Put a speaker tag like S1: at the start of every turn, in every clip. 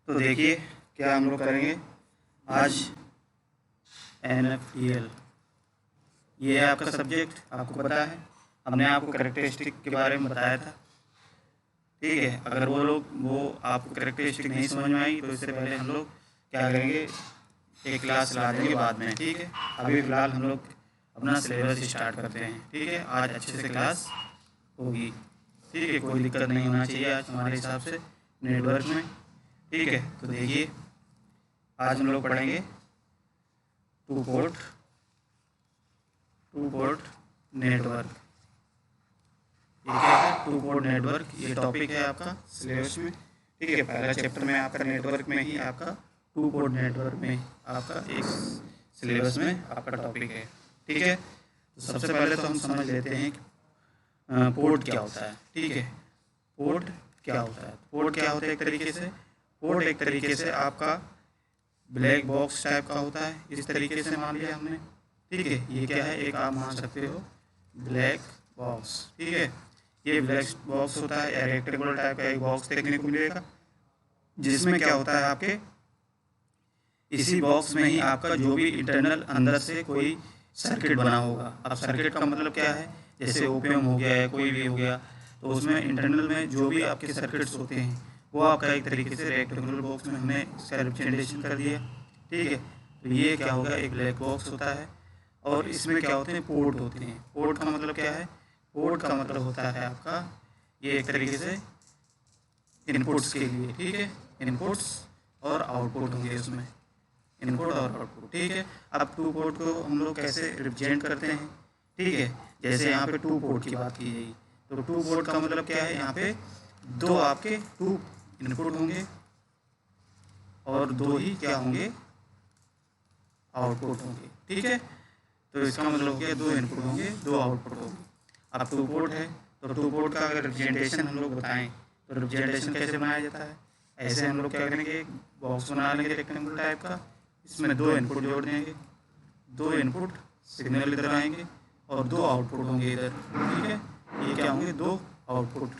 S1: तो देखिए क्या हम लोग करेंगे आज। NFTL ये है आपका सब्जेक्ट, आपको पता है। हमने आपको कैरेक्टरिस्टिक के बारे में बताया था, ठीक है। अगर वो आपको कैरेक्टरिस्टिक नहीं समझ में आई तो इससे पहले हम लोग क्या करेंगे, एक क्लास ला देंगे बाद में, ठीक है। अभी फ़िलहाल हम लोग अपना सिलेबस स्टार्ट करते हैं, ठीक है। आज अच्छे से क्लास होगी, ठीक है। कोई दिक्कत नहीं होना चाहिए आज हमारे हिसाब से नेटवर्क में, ठीक है। तो देखिए आज हम लोग पढ़ेंगे टू पोर्ट नेटवर्क। ये क्या है? टू पोर्ट नेटवर्क, ये टॉपिक है आपका सिलेबस में, ठीक है। पहला चैप्टर में आपका नेटवर्क में ही आपका टू पोर्ट नेटवर्क में आपका एक सिलेबस में आपका टॉपिक है, ठीक है। तो सबसे पहले तो हम समझ लेते हैं कि पोर्ट क्या होता है, ठीक है। पोर्ट क्या होता है? पोर्ट क्या होता है? पोर्ट एक तरीके से आपका ब्लैक बॉक्स टाइप का होता है, इस तरीके से मान लिया हमने, ठीक है। ये क्या है? एक आप मान सकते हो ब्लैक बॉक्स, ठीक है। ये ब्लैक बॉक्स होता है या रेक्टेंगुलर टाइप का एक बॉक्स देखने को मिलेगा, जिसमें क्या होता है आपके इसी बॉक्स में ही आपका जो भी इंटरनल अंदर से कोई सर्किट बना होगा। अब सर्किट का मतलब क्या है? जैसे ओपियम हो गया है, कोई भी हो गया, तो उसमें इंटरनल में जो भी आपके सर्किट्स होते हैं वो आपका एक तरीके से रेक्टेंगुलर बॉक्स में हमने इसका रिप्रेजेंटेशन कर दिया, ठीक है। तो ये क्या होगा? एक ब्लैक बॉक्स होता है। और इसमें क्या होते हैं? पोर्ट होते हैं। पोर्ट का मतलब क्या है? पोर्ट का मतलब होता है आपका ये एक तरीके से इनपुट्स के लिए, ठीक है। इनपुट्स और आउटपुट होंगे उसमें, इनपुट और आउटपुट, ठीक है। अब टू पोर्ट को हम लोग कैसे रिप्रेजेंट करते हैं, ठीक है। जैसे यहाँ पे टू पोर्ट की बात की जाएगी तो टू पोर्ट का मतलब क्या है? यहाँ पे दो आपके टू इनपुट होंगे और दो ही क्या होंगे? आउटपुट होंगे, ठीक है। तो इसका मतलब हो गया दो इनपुट होंगे, दो आउटपुट होंगे। अब टू पोर्ट है तो टू पोर्ट का अगर रिप्रेजेंटेशन हम लोग बताएं तो रिप्रेजेंटेशन कैसे बनाया जाता है? ऐसे हम लोग क्या करेंगे, बॉक्स बना लेंगे रेक्टेंगल टाइप का, इसमें दो इनपुट जोड़ देंगे, दो इनपुट सिग्नल इधर आएंगे और दो आउटपुट होंगे इधर, ठीक है। ये क्या होंगे? दो आउटपुट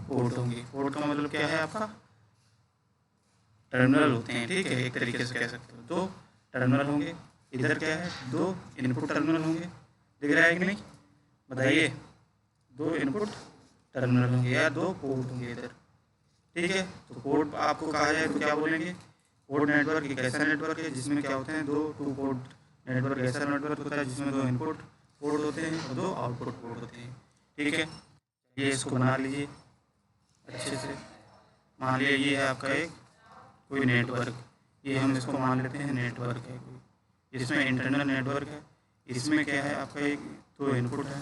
S1: पोर्ट होंगे। पोर्ट का मतलब क्या है? आपका टर्मिनल होते हैं, ठीक है। एक तरीके से कह सकते हो दो टर्मिनल होंगे। इधर क्या है? दो इनपुट टर्मिनल होंगे। दिख रहा है कि नहीं? बताइए। दो इनपुट टर्मिनल होंगे या दो पोर्ट होंगे इधर, ठीक है। तो पोर्ट आपको कहा जाए तो क्या बोलेंगे? पोर्ट नेटवर्क एक ऐसा नेटवर्क है जिसमें क्या होते हैं? दो टू पोर्ट नेटवर्क ऐसा नेटवर्क होता है जिसमें दो इनपुट पोर्ट होते हैं और दो आउटपुट पोर्ट होते हैं, ठीक है। ये इसको बना लीजिए अच्छे से। मान लिया ये है आपका एक कोई नेटवर्क, ये हम इसको मान लेते हैं नेटवर्क है कोई, इसमें इंटरनल नेटवर्क है। इसमें क्या है? आपका एक दो इनपुट है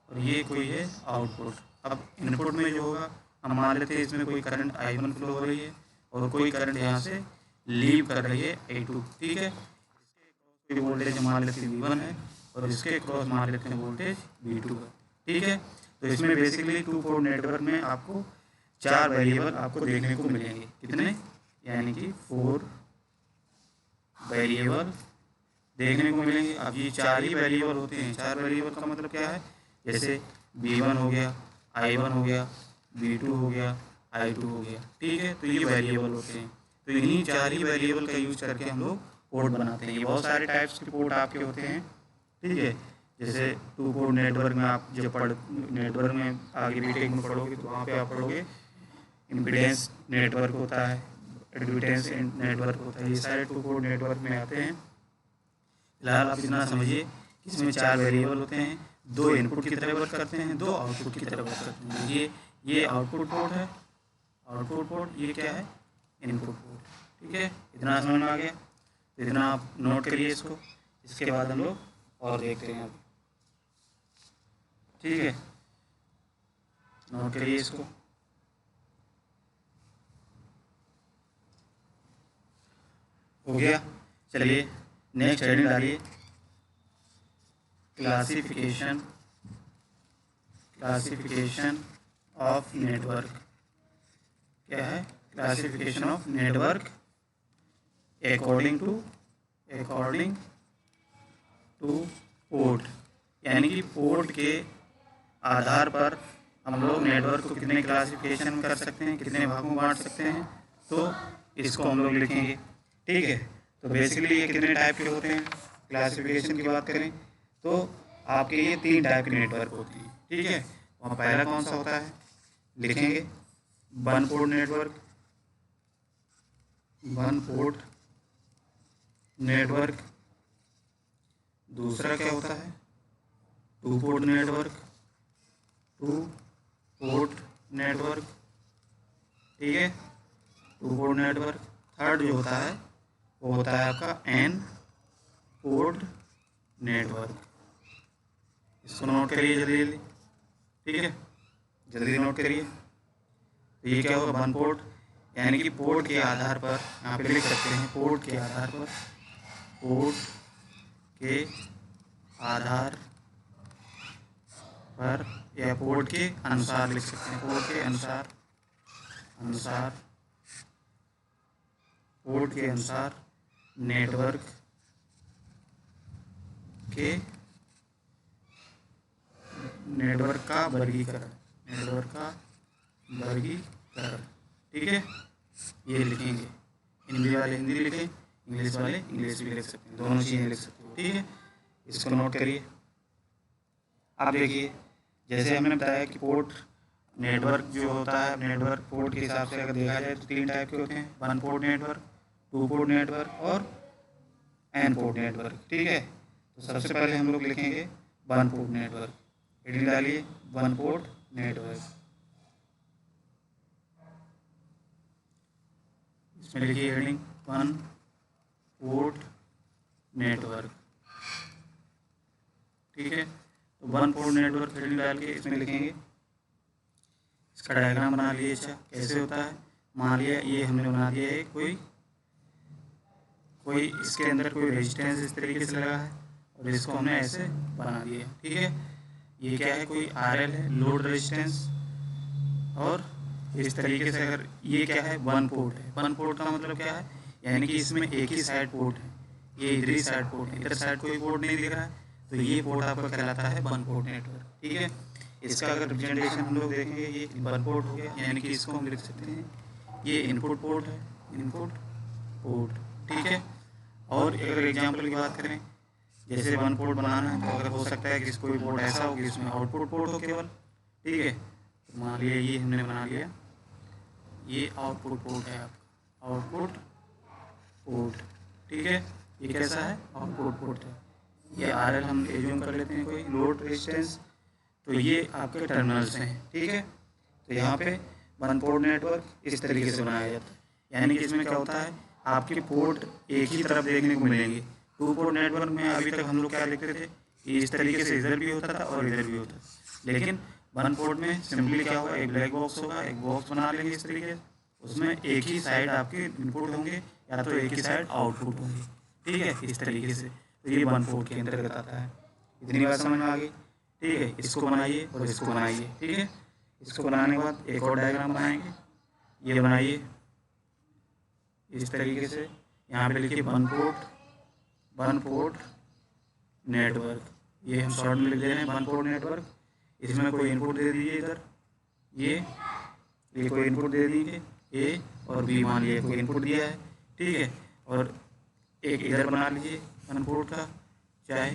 S1: और ये कोई है आउटपुट। अब इनपुट में जो होगा हम मान लेते हैं इसमें कोई करंट I1 फ्लो हो रही है और कोई करंट यहाँ से लीव कर रही है I2, ठीक है। कोई वोल्टेज मान लेते हैं V1 है और इसके क्रॉस मान लेते हैं वोल्टेज V2 है, ठीक है। तो इसमें बेसिकली टू पोर्ट नेटवर्क में आपको चार वेरिएबल आपको देखने को मिलेंगे। कितने? यानी कि 4 वेरिएबल देखने को मिलेंगे। अब ये चार ही वेरिएबल होते हैं। चार वेरिएबल का मतलब क्या है? जैसे V1 हो गया, I1 हो गया, V2 हो गया, I2 हो गया, ठीक है। तो ये वेरिएबल होते हैं। तो इन्हीं चार ही वेरिएबल का यूज करके हम लोग पोर्ट बनाते हैं। ये बहुत सारे टाइप्स के पोर्ट आपके होते हैं, ठीक है। जैसे टू पोर्ट नेटवर्क में आप जब नेटवर्क में आगे बीटेक में पढ़ोगे तो वहाँ पे आप पढ़ोगे इम्पीडेंस नेटवर्क होता है, एडमिटेंस नेटवर्क होता है। ये सारे टू पोर्ट नेटवर्क में आते हैं। फिलहाल आप इतना समझिए कि इसमें चार वेरिएबल होते हैं, दो इनपुट की तरह वर्क करते हैं, दो आउटपुट की तरह वर्क करते हैं। ये आउटपुट पोर्ट है, आउटपुट पोर्ट। ये क्या है? इनपुट पोर्ट, ठीक है। इतना समझ में आ गया? तो इतना आप नोट करिए इसको। इसके बाद हम लोग और देखते हैं अब, ठीक है। नोट करिए इसको। हो गया? चलिए नेक्स्ट हेडिंग डालिए, क्लासिफिकेशन ऑफ नेटवर्क। क्या है? Classification of network according two port, यानी कि पोर्ट के आधार पर हम लोग नेटवर्क को कितने क्लासिफिकेशन में कर सकते हैं, कितने भागों में बांट सकते हैं, तो इसको हम लोग लिखेंगे। ठीक है, तो बेसिकली ये कितने टाइप के होते हैं, क्लासिफिकेशन की बात करें तो आपके ये 3 टाइप के नेटवर्क होते हैं। ठीक है, वहाँ पहला कौन सा होता है, लिखेंगे one port network, one port network. दूसरा क्या होता है, two port network, two port network. ठीक है, टू पोर्ट नेटवर्क। थर्ड जो होता है वो होता है आपका एन पोर्ट नेटवर्क। इसको नोट करिए जल्दी जल्दी। ठीक है, जल्दी नोट करिए। तो ये क्या होगा, वन पोर्ट, यानी कि पोर्ट के आधार पर यहाँ पे लिख सकते हैं, पोर्ट के आधार पर, पोर्ट के आधार पर या पोर्ट के अनुसार लिख सकते हैं, पोर्ट के अनुसार, पोर्ट के अनुसार नेटवर्क के, नेटवर्क का वर्गीकरण, नेटवर्क का वर्गीकरण। ठीक है, ये लिखेंगे, हिंदी वाले हिंदी लिखें, इंग्लिश वाले इंग्लिश भी लिख सकते हैं, दोनों चीज़ें लिख सकते हो। ठीक है, इसको नोट करिए। आप देखिए, जैसे हमने बताया कि पोर्ट नेटवर्क जो होता है, नेटवर्क पोर्ट के हिसाब से अगर देखा जाए तो 3 टाइप के होते हैं, one port network, two port network और एन पोर्ट नेटवर्क। ठीक है, तो सबसे पहले हम लोग लिखेंगे वन पोर्ट नेटवर्क। हेडिंग डालिए वन पोर्ट नेटवर्क, इसमें लिखिए हेडिंग वन पोर्ट नेटवर्क। ठीक है, तो वन पोर्ट नेटवर्क हेडिंग डाल के इसमें लिखेंगे, इसका डायग्राम बना लिए। अच्छा, कैसे होता है, मान लिया ये हमने बना दिया है, कोई इसके अंदर कोई रेजिस्टेंस इस तरीके से लगा है और इसको हमने ऐसे बना दिया। ठीक है, ये क्या है, कोई RL है, लोड रेजिस्टेंस, और इस तरीके से अगर ये क्या है, वन पोर्ट है। वन पोर्ट का मतलब क्या है, यानी कि इसमें एक ही साइड पोर्ट है, ये इधर ही साइड पोर्ट है, इधर साइड कोई पोर्ट नहीं दिख रहा है, तो ये पोर्ट आपका कहलाता है वन पोर्ट नेटवर्क। ठीक है, इसका अगर रिप्रेजेंटेशन हम लोग देखेंगे, ये वन पोर्ट हो गया, यानी कि इसको हम लिख सकते हैं ये इनपुट पोर्ट है, इनपुट पोर्ट। ठीक है, और अगर एग्जाम्पल की बात करें, जैसे वन पोर्ट बनाना है तो अगर हो सकता है कि कोई पोर्ट ऐसा हो कि इसमें आउटपुट पोर्ट हो केवल। ठीक है, तो मान लिया ये हमने बना लिया, ये आउटपुट पोर्ट है आपका, आउटपुट पोर्ट। ठीक है, ये कैसा है, आउटपुट पोर्ट है। ये RL हम एज्यूम कर लेते हैं, कोई लोड रेजिस्टेंस, तो ये आपके टर्मिनल्स हैं। ठीक है, तो यहाँ पे वन पोर्ट नेटवर्क इस तरीके से बनाया जाता है, यानी कि इसमें क्या होता है, आपके पोर्ट एक ही तरफ देखने को मिलेंगे। टू पोर्ट नेटवर्क में अभी तक हम लोग क्या लिखते थे, इस तरीके से इधर भी होता था और इधर भी होता था, लेकिन वन पोर्ट में सिंपली क्या होगा, एक ब्लैक बॉक्स होगा, एक बॉक्स बना लेंगे इस तरीके से, उसमें एक ही साइड आपके इनपुट होंगे या तो एक ही साइड आउटपुट होंगे। ठीक है, इस तरीके से, तो ये वन पोर्ट के अंतर्गत आता है। इतनी बात समझ में आ गई। ठीक है, इसको बनाइए और इसको बनाइए। ठीक है, इसको बनाने के बाद एक और डायग्राम बनाएंगे, ये बनाइए इस तरीके से, यहाँ पे लिखिए वन पोर्ट नेटवर्क, ये हम शॉर्ट में लिख दे रहे हैं वन पोर्ट नेटवर्क। इसमें कोई इनपुट दे दीजिए, इधर ये कोई इनपुट दे दीजिए, A और B मान लिया कोई इनपुट दिया है। ठीक है, और एक इधर बना लीजिए वन पोर्ट का, चाहे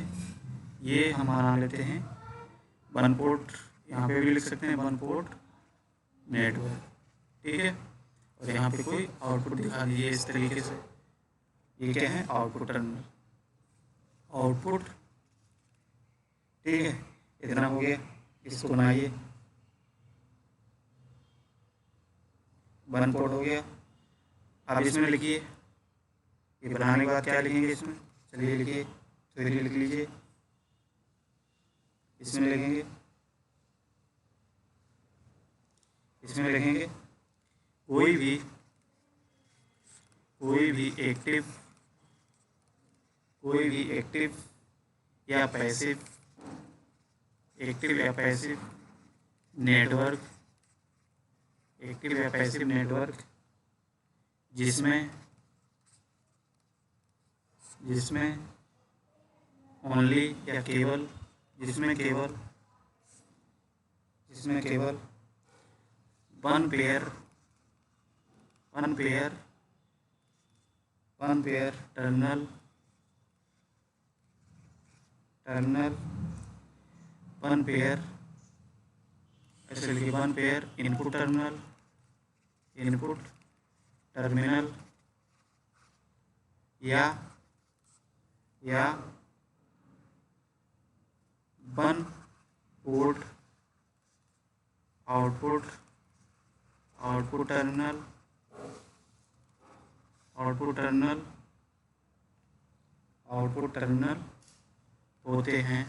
S1: ये हम बना लेते हैं वन पोर्ट, यहाँ पे भी लिख सकते हैं वन पोर्ट नेटवर्क। ठीक है, और यहाँ पे कोई आउटपुट दिखा दीजिए इस तरीके से, ये क्या है, आउटपुट टर्मिनल, आउटपुट। ठीक है, इतना हो गया, इसको बनाइए, वन पोर्ट हो गया। अब इसमें लिखिए, ये बनाने के बाद क्या लिखेंगे इसमें, चलिए लिखिए, थ्योरी लिख लीजिए, इसमें लिखेंगे, इसमें लिखेंगे कोई भी एक्टिव या पैसिव नेटवर्क, जिसमें ओनली या केवल, इसमें केवल one pair terminal one pair, ऐसे लिखिए, वन पेयर इनपुट टर्मिनल या वन पोर्ट आउटपुट टर्मिनल होते हैं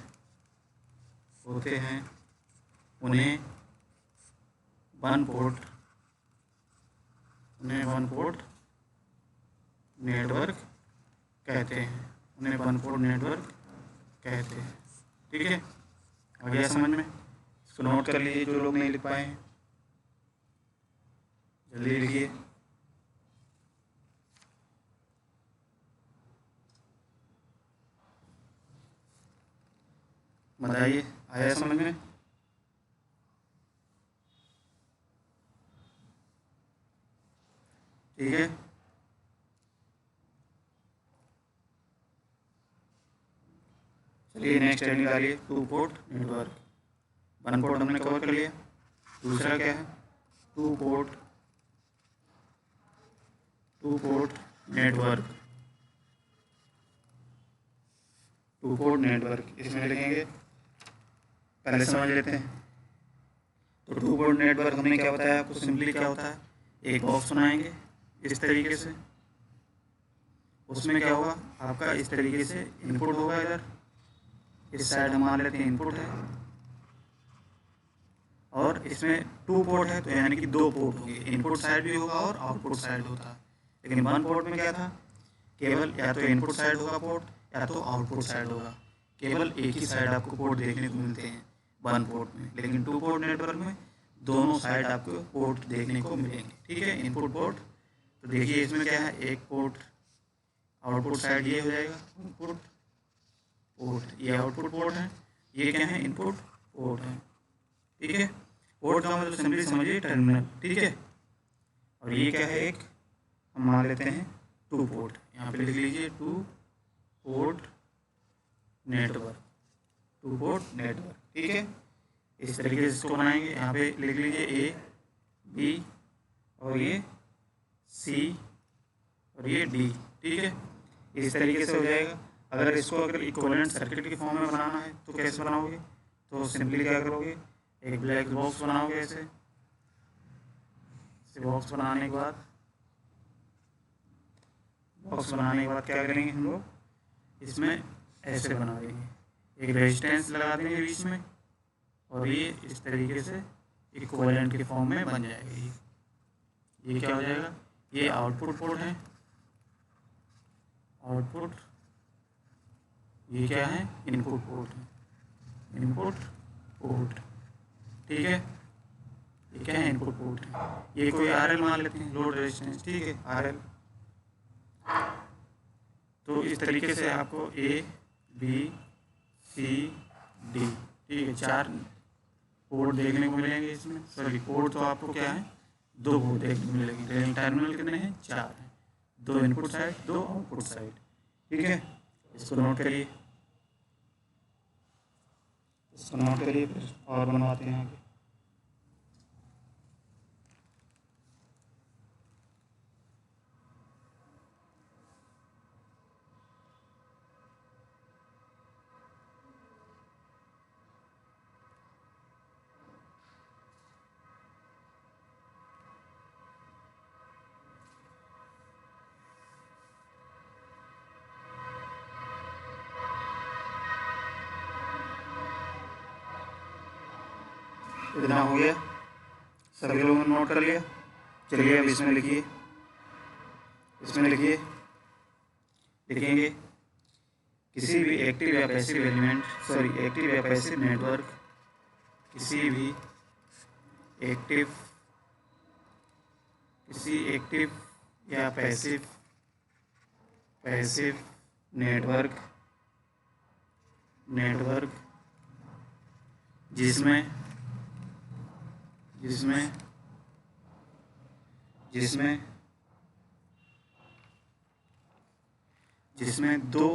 S1: उन्हें वन पोर्ट नेटवर्क कहते हैं। ठीक है, आ गया समझ में? इसको नोट कर लीजिए जो लोग नहीं लिख पाए हैं, जल्दी लिखिए। बताइए, आया समझ में? ठीक है, चलिए नेक्स्ट हेडिंग डालिए, two port network. One port हमने कवर कर लिया, दूसरा क्या है? Two port network. इसमें लिखेंगे, पहले समझ लेते हैं। तो टू पोर्ट नेटवर्क हमने क्या बताया आपको? सिंपली क्या होता है, एक बॉक्स बनाएंगे इस तरीके से, उसमें क्या होगा आपका, इस तरीके से इनपुट होगा, इधर इस साइड हम मान लेते हैं इनपुट है, और इसमें टू पोर्ट है तो यानी कि दो पोर्ट होंगे, इनपुट साइड भी होगा और आउटपुट साइड होता है। लेकिन वन पोर्ट में क्या था, केवल या तो इनपुट साइड होगा पोर्ट या तो आउटपुट साइड होगा, केवल एक ही साइड आपको पोर्ट देखने को मिलते हैं वन पोर्ट में। लेकिन टू पोर्ट नेटवर्क में दोनों साइड आपको पोर्ट देखने को मिलेंगे। ठीक है, इनपुट पोर्ट, तो देखिए इसमें क्या है, एक पोर्ट आउटपुट साइड ये हो जाएगा इनपुट पोर्ट, ये आउटपुट पोर्ट है, ये क्या है, इनपुट पोर्ट है। ठीक है, पोर्ट का मतलब सिंपली समझिए टर्मिनल। ठीक है, और ये क्या है, एक हम मान लेते हैं टू पोर्ट, यहाँ पे लिख लीजिए टू पोर्ट नेटवर्क। ठीक है, इस तरीके से इसको बनाएंगे। यहाँ पे लिख लीजिए ए बी और ये सी और ये डी। ठीक है, इस तरीके से हो जाएगा। अगर इसको इक्विवेलेंट सर्किट के फॉर्म में बनाना है तो कैसे बनाओगे? तो सिंपली क्या करोगे, एक ब्लैक बॉक्स बनाओगे ऐसे बॉक्स बनाने के बाद क्या करेंगे हम लोग, इसमें ऐसे बना देंगे, एक रेजिस्टेंस लगा देंगे बीच में, और ये इस तरीके से इक्विवेलेंट के फॉर्म में बन जाएगा। ये क्या हो जाएगा, ये आउटपुट पोर्ट है, ये क्या है, इनपुट पोर्ट है, ठीक है, ये क्या है, इनपुट पोर्ट है। ये कोई RL मान लेते हैं, लोड रेजिस्टेंस। ठीक है, RL। तो इस तरीके से आपको A B C D, ठीक है, 4 पोर्ट देखने को मिलेंगे इसमें। सॉरी, पोर्ट तो आपको क्या है, 2 पोर्ट देखने को मिलेंगे, लेकिन टर्मिनल कितने हैं, 4 हैं, 2 इनपुट साइड 2 आउटपुट साइड। ठीक है, इसको नोट करिए, फिर और बनवाते हैं आगे। इतना हो गया, सभी लोगों ने नोट कर लिया। चलिए अब इसमें लिखिए, लिखेंगे किसी भी एक्टिव या पैसिव नेटवर्क, किसी एक्टिव या पैसिव नेटवर्क जिसमें जिसमें जिसमें जिसमें दो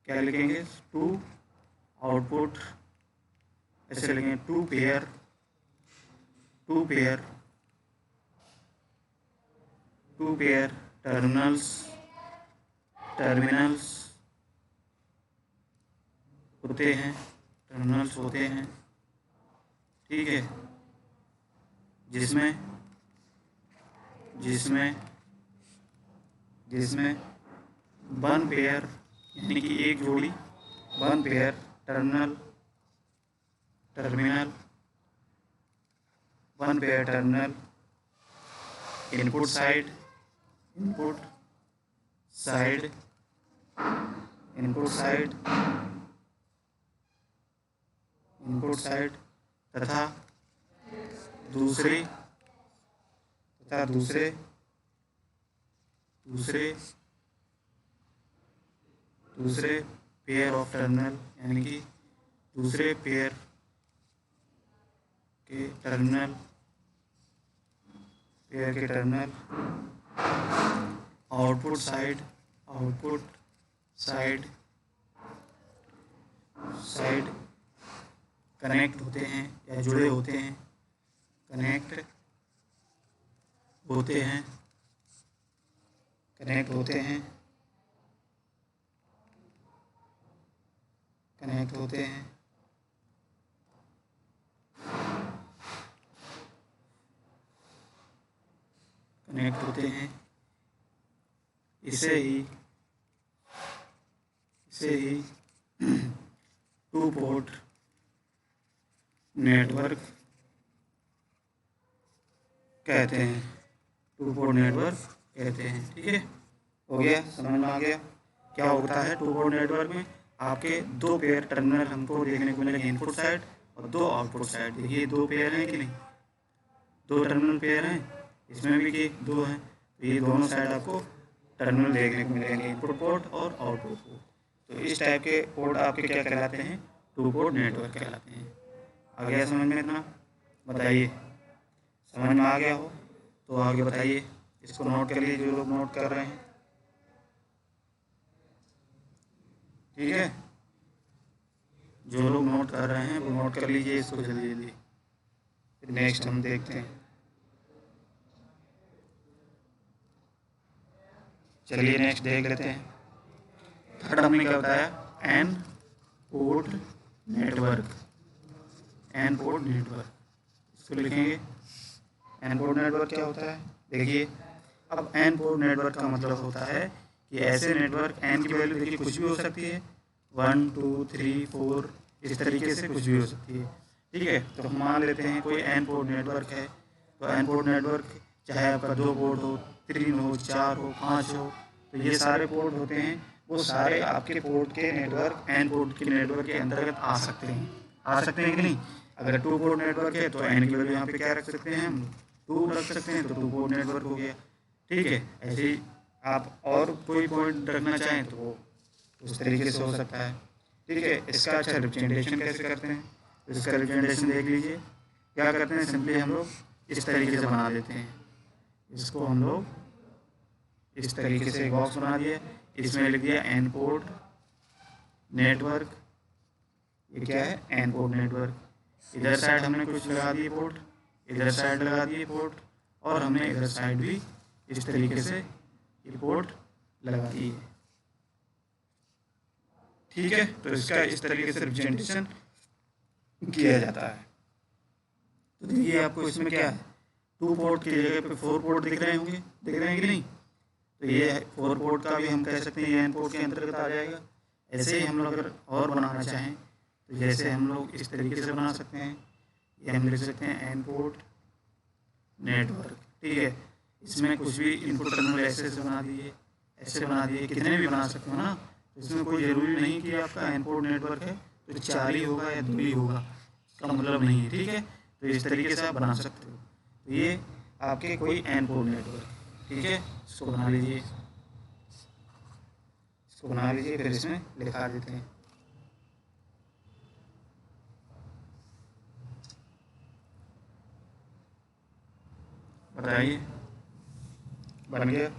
S1: क्या लिखेंगे, टू आउटपुट, ऐसे लिखेंगे टू पेयर टर्मिनल्स होते हैं, ठीक है। जिसमें वन पेयर यानी कि एक जोड़ी, one pair terminal input side तथा दूसरे पेयर ऑफ टर्मिनल यानी कि दूसरे पेयर के टर्मिनल आउटपुट साइड कनेक्ट होते हैं या जुड़े होते हैं, कनेक्ट होते हैं इसे ही टू पोर्ट नेटवर्क कहते हैं, ठीक है। हो गया, समझ में आ गया क्या होता है टू पोर्ट नेटवर्क में। आपके दो पेयर टर्मिनल हमको देखने को मिलेंगे, इनपुट साइड और दो आउटपुट साइड। देखिए दो पेयर हैं कि नहीं, दो टर्मिनल पेयर हैं, इसमें भी कि दो हैं, तो ये दोनों साइड आपको टर्मिनल देखने को मिलेंगे, इनपुट पोर्ट और आउटपुट पोर्ट। तो इस टाइप के पोर्ट आपके क्या कहलाते हैं, टू पोर्ट नेटवर्क कहलाते हैं। आ गया समझ में इतना? बताइए, समझ में आ गया हो तो आगे बताइए, इसको नोट कर लीजिए जो लोग नोट कर रहे हैं, ठीक है। जो लोग नोट कर रहे हैं वो नोट कर लीजिए इसको जल्दी। फिर नेक्स्ट हम देखते हैं। चलिए नेक्स्ट देख लेते हैं। थर्ड हमने क्या बताया, एन पोर्ट नेटवर्क। इसको लिखेंगे एन पोर्ट नेटवर्क क्या होता है। देखिए अब एन पोर्ट नेटवर्क का मतलब होता है कि ऐसे नेटवर्क, एन की वैल्यू देखिए कुछ भी हो सकती है, 1 2 3 4 इस तरीके से कुछ भी हो सकती है, ठीक है। तो हम मान लेते हैं कोई एन पोर्ट नेटवर्क है, तो एन पोर्ट नेटवर्क चाहे आपका 2 पोर्ट हो, 3 हो, 4 हो, 5 हो, तो ये सारे पोर्ट होते हैं, वो सारे आपके पोर्ट के नेटवर्क, एन पोर्ट के नेटवर्क के अंतर्गत आ सकते हैं कि नहीं। अगर टू पोर्ट नेटवर्क है तो एन की वैल्यू यहाँ पे क्या रख सकते हैं, हम 2 रख सकते हैं, तो टू पोर्ट नेटवर्क हो गया, ठीक है। ऐसे ही आप और कोई पॉइंट रखना चाहें तो वो उस तरीके से हो सकता है, ठीक है। इसका अच्छा रिप्रेजेंटेशन कैसे करते हैं, तो इसका रिप्रेजेंटेशन देख लीजिए। क्या करते हैं, सिंपली हम लोग इस तरीके से बना देते हैं, इसको हम लोग इस तरीके से एक बॉक्स बना दिया, इसमें लिख दिया एन पोर्ट नेटवर्क। ये क्या है, एन पोर्ट नेटवर्क। इधर साइड हमने कुछ लगा दिए पोर्ट, इधर साइड लगा दिए पोर्ट, और हमने इधर साइड भी इस तरीके से ये पोर्ट लगा दिए, ठीक है। तो इसका इस तरीके से रिप्रेजेंटेशन किया जाता है। तो देखिए आपको इसमें क्या है, 2 पोर्ट की जगह पे 4 पोर्ट दिख रहे हैं कि नहीं। तो ये 4 पोर्ट का भी हम कह सकते हैं ये एन पोर्ट के अंतर्गत आ जाएगा। ऐसे ही हम लोग अगर और बनाना चाहें तो जैसे हम लोग इस तरीके से बना सकते हैं, ये हम लिख सकते हैं एन पोर्ट नेटवर्क, ठीक है। इसमें कुछ भी इनपुट टर्मिनल ऐसे बना दिए, कितने भी बना सकते हो ना। तो इसमें कोई ज़रूरी नहीं कि आपका एन पोर्ट नेटवर्क है तो 4 ही होगा या 2 ही होगा, इसका मतलब नहीं है, ठीक है। तो इस तरीके से आप बना सकते हो। तो ये आपके कोई एन पोर्ट नेटवर्क, ठीक है। इसको बना लीजिए, फिर इसमें लिखा देते हैं। बताइए, बन गया?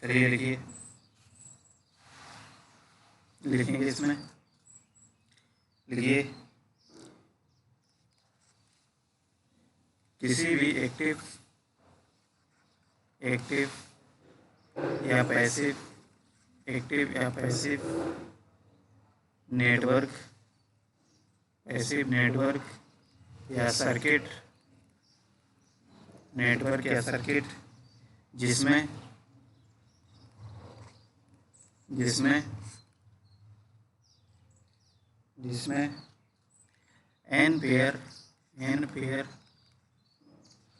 S1: चलिए लिखिए, लिखेंगे इसमें, लिखिए किसी भी एक्टिव या पैसिव, एक्टिव या पैसिव नेटवर्क, पैसिव नेटवर्क या सर्किट, नेटवर्क या सर्किट जिसमें जिसमें जिसमें एन पेयर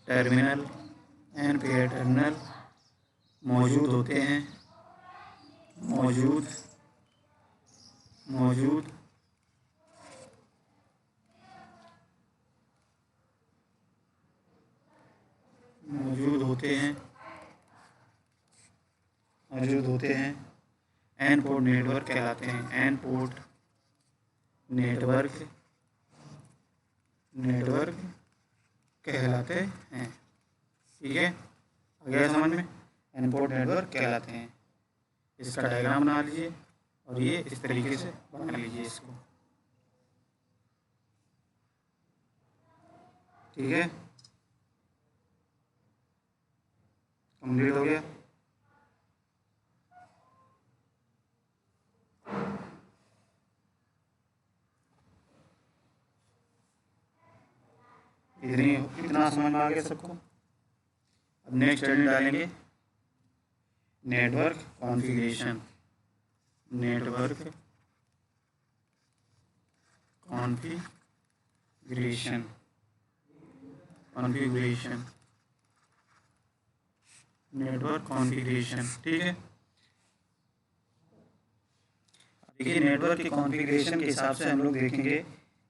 S1: टर्मिनल मौजूद होते हैं, मौजूद होते हैं एन पोर्ट नेटवर्क कहलाते हैं, एन पोर्ट नेटवर्क कहलाते हैं। ठीक है, आ गया समझ में? एन पोर्ट नेटवर्क कहलाते हैं। इसका डायग्राम बना लीजिए और ये इस तरीके से बना लीजिए इसको। ठीक है, कंप्लीट हो गया। इतना समझ में आ गया सबको? अब नेक्स्ट स्टडी डालेंगे network configuration, network configuration network configuration. ठीक है, देखिए नेटवर्क के कॉन्फ़िगरेशन के हिसाब से हम लोग देखेंगे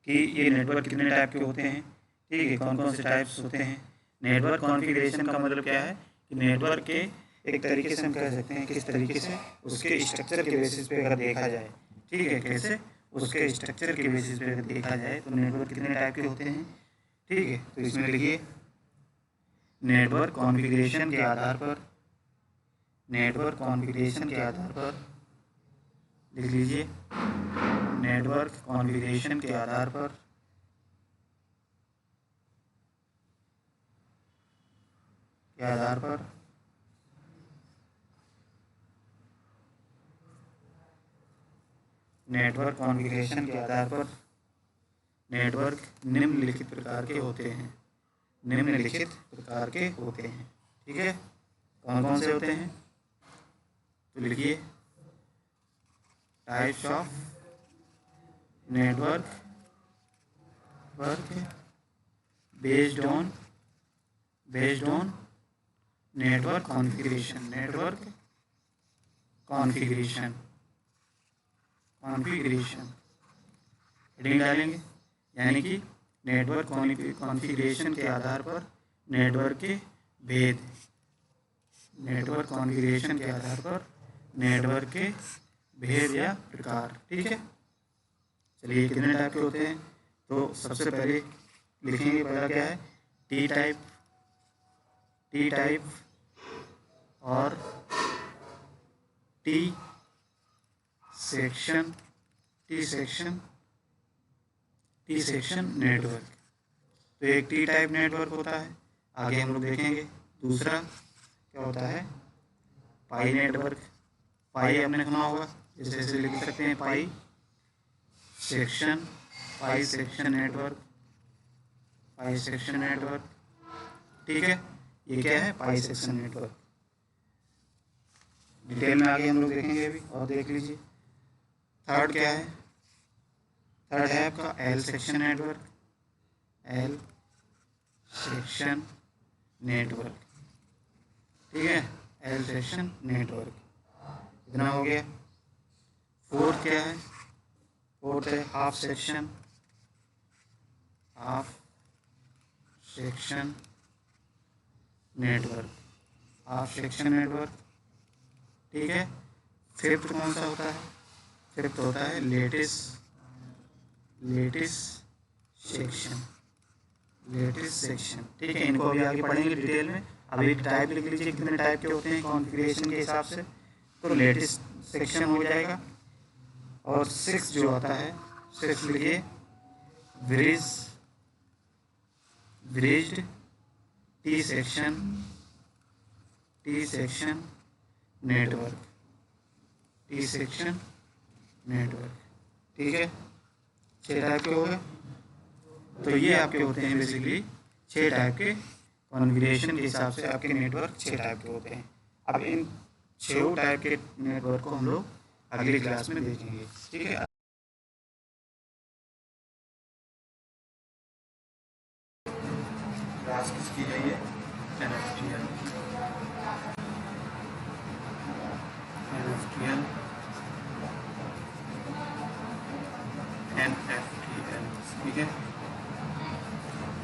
S1: कि ये नेटवर्क कितने टाइप के होते हैं। ठीक है, कौन कौन से टाइप्स होते हैं। नेटवर्क कॉन्फ़िगरेशन का मतलब क्या है कि नेटवर्क के एक तरीके से हम कह सकते हैं किस तरीके से उसके स्ट्रक्चर के बेसिस पे अगर देखा जाए। ठीक है, कैसे उसके स्ट्रक्चर के बेसिस पे अगर देखा जाए तो नेटवर्क कितने टाइप के होते हैं। ठीक है, तो इसमें लिखिए नेटवर्क कॉन्फ़िगरेशन के आधार पर, नेटवर्क कॉन्फ़िगरेशन के आधार पर लिख लीजिए, नेटवर्क कॉन्फ़िगरेशन के आधार पर नेटवर्क कॉन्फ़िगरेशन के आधार पर नेटवर्क निम्नलिखित प्रकार के होते हैं, निम्नलिखित प्रकार के होते हैं। ठीक है, कौन कौन से होते हैं तो लिखिए types of network based on network configuration, network configuration heading डालेंगे, यानी कि नेटवर्क कॉन्फ़िगरेशन के आधार पर नेटवर्क के भेद, नेटवर्क कॉन्फ़िगरेशन के आधार पर नेटवर्क के भेद या प्रकार। ठीक है, चलिए कितने टाइप के होते हैं तो सबसे पहले लिखेंगे, पहला क्या है टी टाइप और टी सेक्शन नेटवर्क। तो एक टी टाइप नेटवर्क होता है, आगे हम लोग देखेंगे। दूसरा क्या होता है पाई नेटवर्क, पाई आपने सुना होगा, जैसे लिख सकते हैं पाई सेक्शन नेटवर्क। ठीक है, ये क्या है पाई सेक्शन नेटवर्क। डिटेल में आगे हम लोग देखेंगे अभी, और देख लीजिए। थर्ड क्या है, थर्ड है आपका L section network, L section network. ठीक है, एल सेक्शन नेटवर्क इतना हो गया। फोर्थ क्या है, फोर्थ है half section network, half section network. ठीक है। फिफ्थ कौन सा होता है? फिफ्थ होता है लेटिस सेक्शन, ठीक है। इनको अभी आगे पढ़ेंगे डिटेल में। अभी टाइप लिख लीजिए कितने टाइप के होते हैं कॉन्फ़िगरेशन के हिसाब से, तो लेटिस सेक्शन हो जाएगा। और सिक्स जो आता है, सिक्स लिखिए ब्रिज्ड टी सेक्शन नेटवर्क, ठीक है। 6 टाइप के हो गए। तो ये आपके होते हैं बेसिकली 6 टाइप के कॉन्फ़िगरेशन के हिसाब से आपके नेटवर्क 6 टाइप के होते हैं। अब इन 6 टाइप के नेटवर्क को हम लोग अगली क्लास में देखेंगे, ठीक है। क्लास किसकी है ये? NFTL, ठीक है।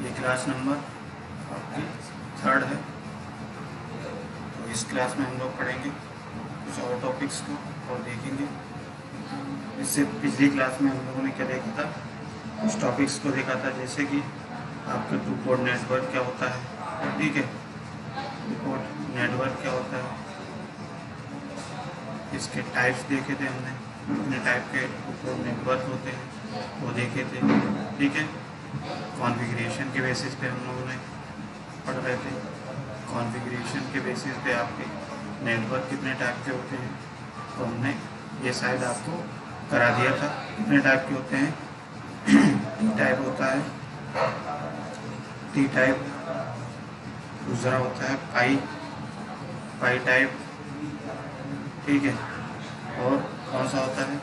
S1: ये क्लास नंबर आपकी 3rd है। तो इस क्लास में हम लोग पढ़ेंगे कुछ और टॉपिक्स को और देखेंगे। इससे पिछली क्लास में हम लोगों ने क्या देखा था, कुछ टॉपिक्स को देखा था, जैसे कि आपका 2 पोर्ट नेटवर्क क्या होता है, ठीक है। 2 पोर्ट नेटवर्क क्या होता है, इसके टाइप्स देखे थे हमने, कितने टाइप के 2 पोर्ट नेटवर्क होते हैं वो देखे थे, ठीक है। कॉन्फ़िगरेशन के बेसिस पे हम लोगों ने पढ़ रहे थे, कॉन्फ़िगरेशन के बेसिस पे आपके नेटवर्क कितने टाइप के होते हैं, तो हमने ये शायद आपको करा दिया था। कितने टाइप के होते हैं? टी टाइप होता है, टी टाइप। दूसरा होता है पाई टाइप, ठीक है। और कौन सा होता है?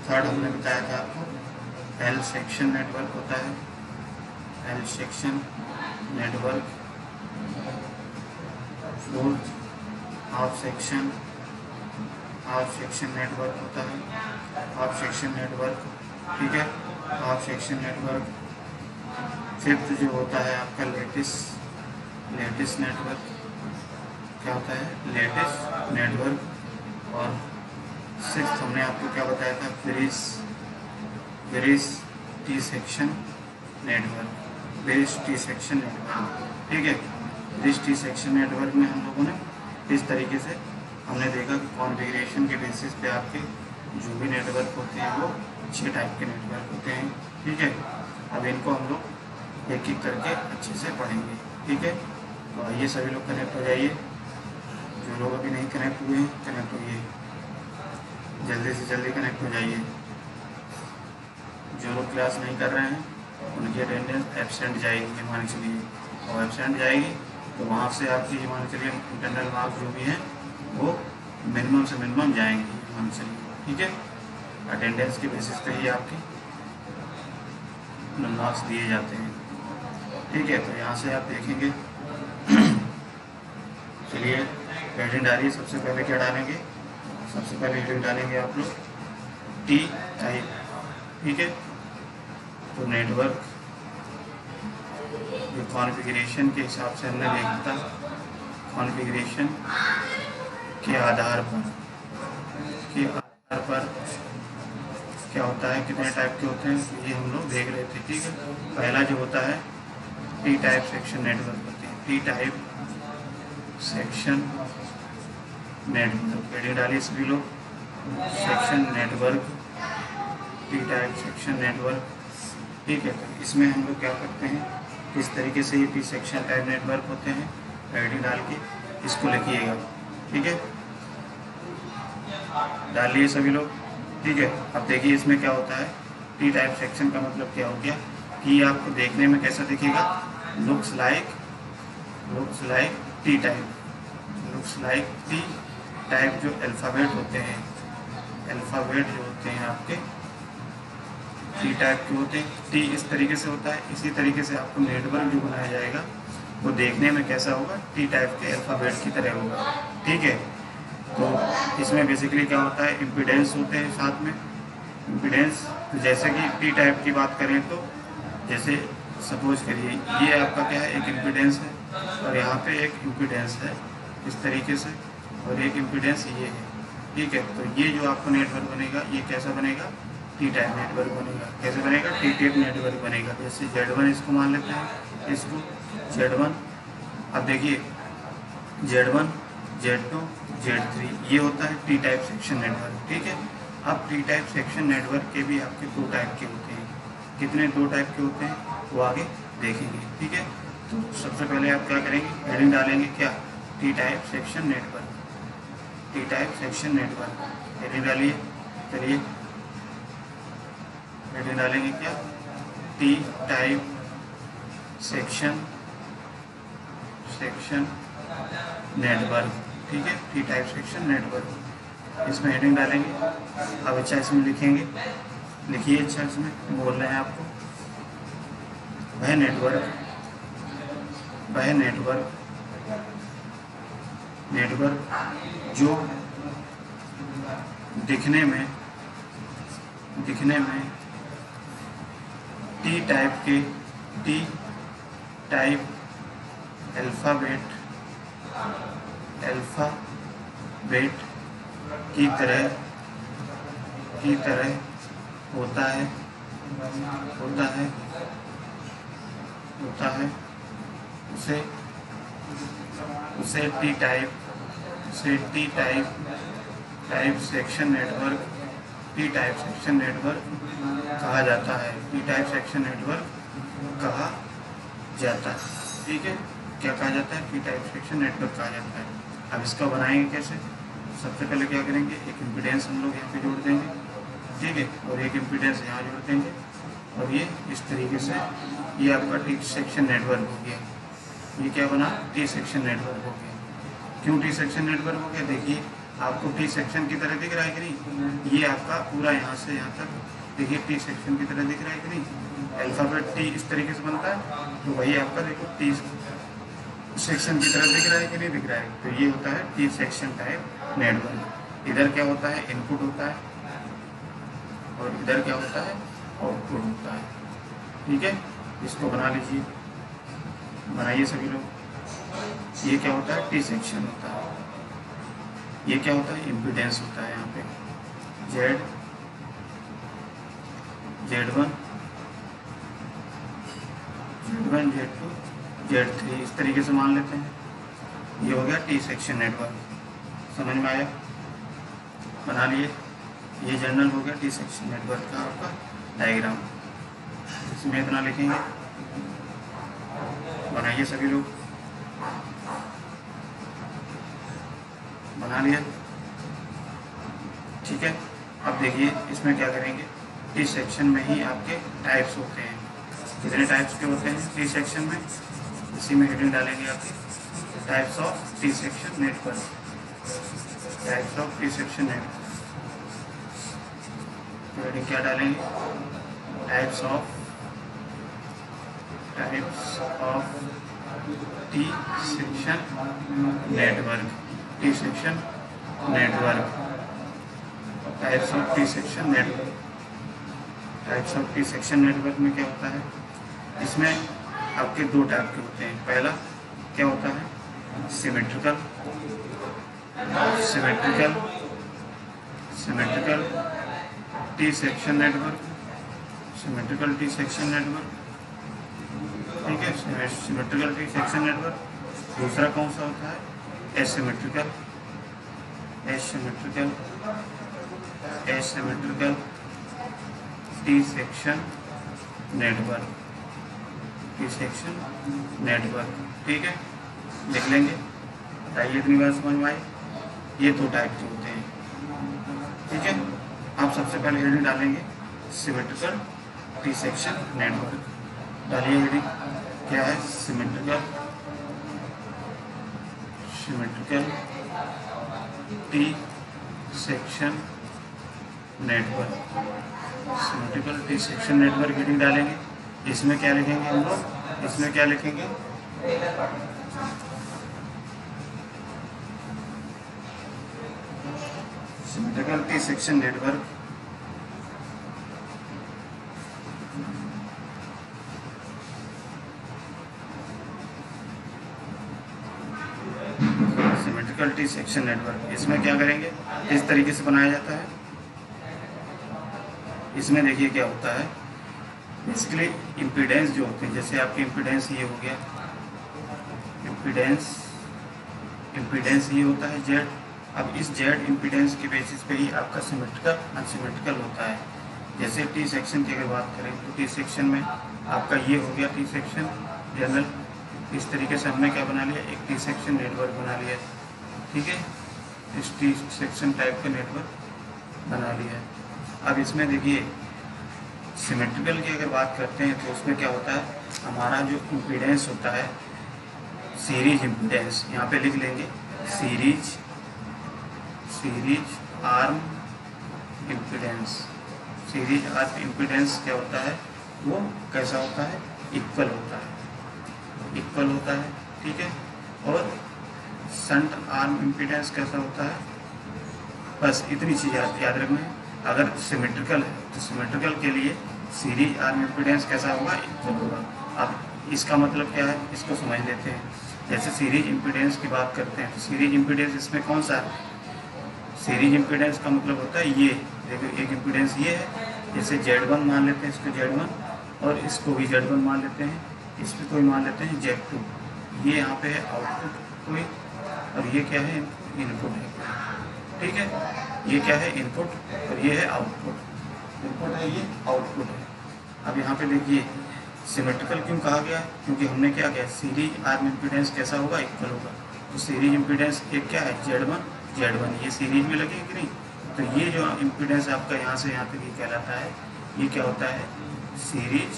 S1: 3rd हमने बताया था आपको एल सेक्शन नेटवर्क होता है, L section network. 4th half section network होता है, हाफ सेक्शन नेटवर्क, ठीक है, हाफ सेक्शन नेटवर्क। 5th जो होता है आपका लेटिस नेटवर्क, क्या होता है? Lattice network. और 6th हमने आपको क्या बताया था? ब्रिज टी सेक्शन नेटवर्क, ठीक है। ब्रिज टी सेक्शन नेटवर्क में हम लोगों ने इस तरीके से हमने देखा कि कॉन्फ़िगरेशन के बेसिस पे आपके जो भी नेटवर्क होते हैं वो 6 टाइप के नेटवर्क होते हैं, ठीक है। अब इनको हम लोग एक एक करके अच्छे से पढ़ेंगे, ठीक है। तो आइए सभी लोग कनेक्ट हो जाइए, जो लोग अभी नहीं कनेक्ट हुए हैं कनेक्ट होइए, जल्दी से जल्दी कनेक्ट हो जाइए। जो लोग क्लास नहीं कर रहे हैं उनकी अटेंडेंस एब्सेंट जाएगी, मान के चलिए, और एब्सेंट जाएगी तो वहाँ से आपकी मान के चलिए इंटरनल मार्क्स जो भी हैं वो मिनिमम से मिनिमम जाएंगे, मान के चलिए, ठीक है। अटेंडेंस के बेसिस पे ही आपके मार्क्स दिए जाते हैं, ठीक है। तो यहाँ से आप देखेंगे, चलिए हेडिंग डालिए। सबसे पहले क्या डालेंगे? सबसे पहले हेडिंग डालेंगे आप लोग टी टाइप, ठीक है। तो नेटवर्क जो कॉन्फ़िगरेशन के हिसाब से हमने देखा था, कॉन्फ़िगरेशन के आधार पर क्या होता है, कितने टाइप के होते हैं, ये हम लोग देख रहे थे, ठीक है। पहला जो होता है टी टाइप सेक्शन नेटवर्क होते हैं, T type section network. Heading डालिए सभी लोग, section network, T type section network, ठीक है। तो इसमें हम लोग क्या करते हैं, किस तरीके से ये टी सेक्शन टाइप नेटवर्क होते हैं, हेडिंग डाल के इसको लिखिएगा, ठीक है। डालिए सभी लोग, ठीक है। अब देखिए इसमें क्या होता है, टी टाइप सेक्शन का मतलब क्या हो गया कि आपको देखने में कैसा दिखेगा, looks like T type, T type. जो अल्फ़ाबेट होते हैं, अल्फ़ाबेट जो होते हैं आपके टी टाइप के होते हैं, टी इस तरीके से होता है। इसी तरीके से आपको नेटवर्क जो बनाया जाएगा वो देखने में कैसा होगा, टी टाइप के अल्फ़ाबेट की तरह होगा, ठीक है। तो इसमें बेसिकली क्या होता है, इम्पीडेंस होते हैं साथ में, इम्पीडेंस। जैसे कि टी टाइप की बात करें तो जैसे सपोज करिए ये आपका क्या है, एक इम्पीडेंस है और यहाँ पे एक इम्पीडेंस है, इस तरीके से। और एक इम्पीडेंस ये है, ठीक है। तो ये जो आपका नेटवर्क बनेगा ये कैसा बनेगा, टी टाइप नेटवर्क बनेगा। कैसे बनेगा, टी टाइप नेटवर्क बनेगा। जैसे Z1 इसको मान लेते हैं, इसको Z1। अब देखिए Z1, Z2, Z3 ये होता है टी टाइप सेक्शन नेटवर्क, ठीक है। अब टी टाइप सेक्शन नेटवर्क के भी आपके 2 टाइप के होते हैं। कितने, 2 टाइप के होते हैं वो आगे देखेंगे, ठीक है। तो सबसे पहले आप क्या करेंगे, हेडिंग डालेंगे क्या, T type section network, T type section network, heading डालिए। चलिए हेडिंग डालेंगे क्या, टी टाइप सेक्शन नेटवर्क, ठीक है, टी टाइप सेक्शन नेटवर्क। इसमें हेडिंग डालेंगे। अब अच्छा इसमें लिखेंगे, लिखिए अच्छा, इसमें बोल रहे हैं आपको, वह नेटवर्क जो दिखने में टी टाइप अल्फ़ाबेट की तरह होता है, उसे टी टाइप सेक्शन नेटवर्क कहा जाता है, टी टाइप सेक्शन नेटवर्क कहा जाता है, ठीक है। क्या कहा जाता है, टी टाइप सेक्शन नेटवर्क कहा जाता है। अब इसका बनाएंगे कैसे, सबसे पहले क्या करेंगे, एक इम्पीडेंस हम लोग यहाँ पे जोड़ देंगे, ठीक है, और एक इम्पीडेंस यहाँ जोड़ देंगे, और ये इस तरीके से ये आपका टी सेक्शन नेटवर्क हो गया। ये क्या बना, टी सेक्शन नेटवर्क हो गया। क्यों टी सेक्शन नेटवर्क हो गया, देखिए आपको टी सेक्शन की तरह दिख रहा है कि नहीं, ये आपका पूरा यहाँ से यहाँ तक देखिए टी सेक्शन की तरह दिख रहा है कि नहीं, अल्फ़ाबेट टी इस तरीके से बनता है, तो वही आपका देखो टी सेक्शन की तरह दिख रहा है कि नहीं दिख रहा है। तो ये होता है टी सेक्शन टाइप नेटवर्क। इधर क्या होता है, इनपुट होता है, और इधर क्या होता है, आउटपुट होता है, ठीक है। इसको बना लीजिए, बनाइए सभी लोग। ये क्या होता है, टी सेक्शन होता है। ये क्या होता है, इम्पीडेंस होता है। यहाँ पे Z1, Z2, Z3 इस तरीके से मान लेते हैं। ये हो गया टी सेक्शन नेटवर्क, समझ में आया, बना लिए। ये जनरल हो गया टी सेक्शन नेटवर्क का आपका डायग्राम। इसमें इतना लिखेंगे, बनाइए सभी लोग, बना लिया, ठीक है। अब देखिए इसमें क्या करेंगे, टी सेक्शन में ही आपके टाइप्स होते हैं। कितने टाइप्स के होते हैं टी सेक्शन में, इसी में हेडिंग डालेंगे आपके, types of T section network, types of T section network. Heading क्या डालेंगे, types of T section network, T section network, types of T section network. Types of T section network में क्या होता है, इसमें आपके 2 टाइप के होते हैं। पहला क्या होता है, symmetrical T section network, symmetrical T section network, ठीक है, सिमेट्रिकल टी सेक्शन नेटवर्क। दूसरा कौन सा होता है, asymmetrical T section network, T section network, ठीक है, लिख लेंगे। बताइए इतनी बात समझ में आई। ये 2 टाइप के होते हैं, ठीक है। आप सबसे पहले हेडिंग डालेंगे, सिमेट्रिकल टी सेक्शन नेटवर्क, डालिए हेडिंग क्या है, symmetrical T section network, symmetrical T section network heading डालेंगे। इसमें क्या लिखेंगे हम लोग, इसमें क्या लिखेंगे, symmetrical T section network, symmetrical T T section network. इसमें क्या करेंगे, इस तरीके से बनाया जाता है। इसमें देखिए क्या होता है, बेसिकली इम्पीडेंस जो होते हैं, जैसे आपके इम्पीडेंस ये हो गया, इम्पीडेंस ये होता है जेड। अब इस जेड इम्पीडेंस के बेसिस पे ही आपका सिमेट्रिकल अनसिमेट्रिकल होता है। जैसे टी सेक्शन की अगर बात करें तो टी सेक्शन में आपका ये हो गया टी सेक्शन जनरल। इस तरीके से हमने क्या बना लिया, एक टी सेक्शन नेटवर्क बना लिया, ठीक है, इस टी सेक्शन टाइप का नेटवर्क बना लिया। अब इसमें देखिए सिमेट्रिकल की अगर बात करते हैं तो उसमें क्या होता है, हमारा जो इम्पीडेंस होता है सीरीज इम्पीडेंस, यहाँ पे लिख लेंगे series arm impedance. Series arm impedance क्या होता है, वो कैसा होता है, इक्वल होता है, ठीक है। और शंट आर्म इम्पीडेंस कैसा होता है, बस इतनी चीज़ याद रखना है। अगर सिमेट्रिकल है तो सिमेट्रिकल के लिए सीरीज आर्म इम्पीडेंस कैसा होगा, इक्वल होगा। अब इसका मतलब क्या है, इसको समझ लेते हैं। जैसे सीरीज इम्पीडेंस की बात करते हैं तो सीरीज इम्पीडेंस इसमें कौन सा है, सीरीज इम्पीडेंस का मतलब होता है ये, देखो एक इम्पीडेंस ये है, जैसे Z1 मान लेते हैं इसको Z1 और इसको भी Z1 मान लेते हैं, इस पर कोई मान लेते हैं Z2। ये यहाँ पे है आउटपुट कोई, और ये क्या है, इनपुट है, ठीक है। ये क्या है, इनपुट, और ये है आउटपुट। इनपुट है, ये आउटपुट है। अब यहाँ पे देखिए सिमेट्रिकल क्यों कहा गया है, क्योंकि हमने क्या किया, सीरीज आर्म इम्पीडेंस कैसा होगा, इक्वल होगा। तो सीरीज इम्पीडेंस एक क्या है, Z1, ये सीरीज में लगे कि नहीं, तो ये जो इम्पीडेंस आपका यहाँ से यहाँ तक ये कहलाता है, ये क्या होता है, सीरीज